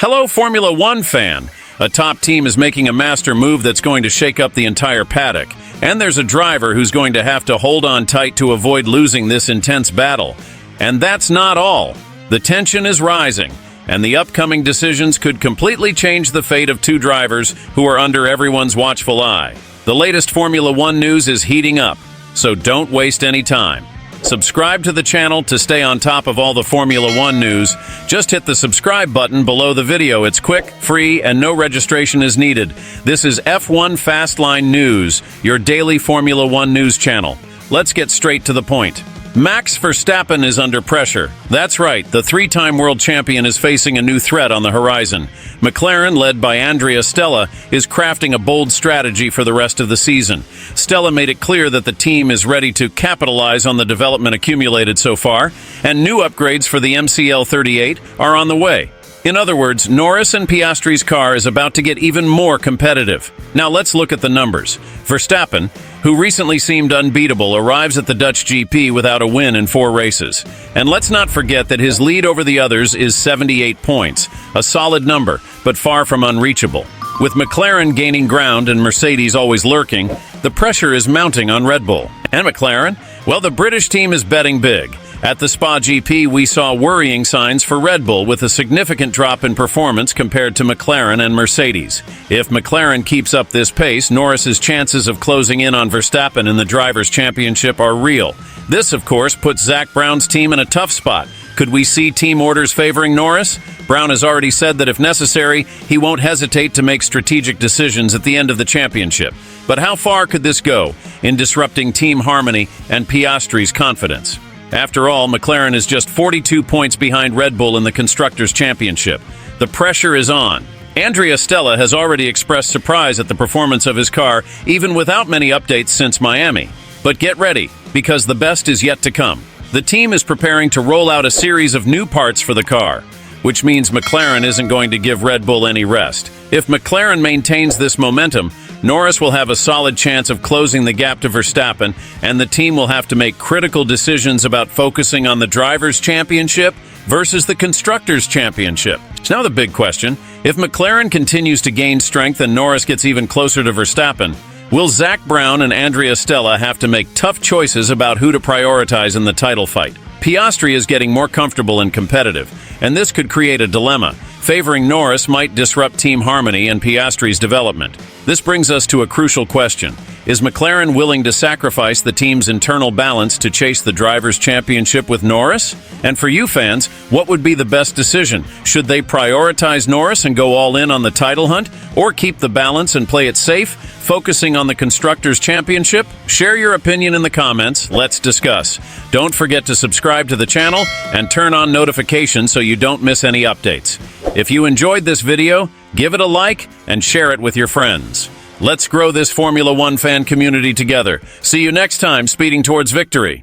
Hello, Formula One fan! A top team is making a master move that's going to shake up the entire paddock. And there's a driver who's going to have to hold on tight to avoid losing this intense battle. And that's not all. The tension is rising, and the upcoming decisions could completely change the fate of two drivers who are under everyone's watchful eye. The latest Formula One news is heating up, so don't waste any time. Subscribe to the channel to stay on top of all the Formula One news. Just hit the subscribe button below the video. It's quick, free, and no registration is needed. This is F1 Fastline News, your daily Formula One news channel. Let's get straight to the point. Max Verstappen is under pressure. That's right, the three-time world champion is facing a new threat on the horizon. McLaren, led by Andrea Stella, is crafting a bold strategy for the rest of the season. Stella made it clear that the team is ready to capitalize on the development accumulated so far, and new upgrades for the MCL 38 are on the way. In other words, Norris and Piastri's car is about to get even more competitive. Now let's look at the numbers. Verstappen, who recently seemed unbeatable, arrives at the Dutch GP without a win in 4 races. And let's not forget that his lead over the others is 78 points, a solid number, but far from unreachable. With McLaren gaining ground and Mercedes always lurking, the pressure is mounting on Red Bull. And McLaren? Well, the British team is betting big. At the Spa GP, we saw worrying signs for Red Bull with a significant drop in performance compared to McLaren and Mercedes. If McLaren keeps up this pace, Norris's chances of closing in on Verstappen in the Drivers' Championship are real. This, of course, puts Zak Brown's team in a tough spot. Could we see team orders favoring Norris? Brown has already said that if necessary, he won't hesitate to make strategic decisions at the end of the championship. But how far could this go in disrupting team harmony and Piastri's confidence? After all, McLaren is just 42 points behind Red Bull in the Constructors' Championship. The pressure is on. Andrea Stella has already expressed surprise at the performance of his car, even without many updates since Miami. But get ready, because the best is yet to come. The team is preparing to roll out a series of new parts for the car, which means McLaren isn't going to give Red Bull any rest. If McLaren maintains this momentum, Norris will have a solid chance of closing the gap to Verstappen, and the team will have to make critical decisions about focusing on the Drivers' Championship versus the Constructors' Championship. Now the big question, if McLaren continues to gain strength and Norris gets even closer to Verstappen, will Zak Brown and Andrea Stella have to make tough choices about who to prioritize in the title fight? Piastri is getting more comfortable and competitive, and this could create a dilemma. Favoring Norris might disrupt team harmony and Piastri's development. This brings us to a crucial question. Is McLaren willing to sacrifice the team's internal balance to chase the Drivers' Championship with Norris? And for you fans, what would be the best decision? Should they prioritize Norris and go all in on the title hunt, or keep the balance and play it safe, focusing on the Constructors' Championship? Share your opinion in the comments. Let's discuss. Don't forget to subscribe to the channel and turn on notifications so you don't miss any updates. If you enjoyed this video, give it a like and share it with your friends. Let's grow this Formula One fan community together. See you next time, speeding towards victory.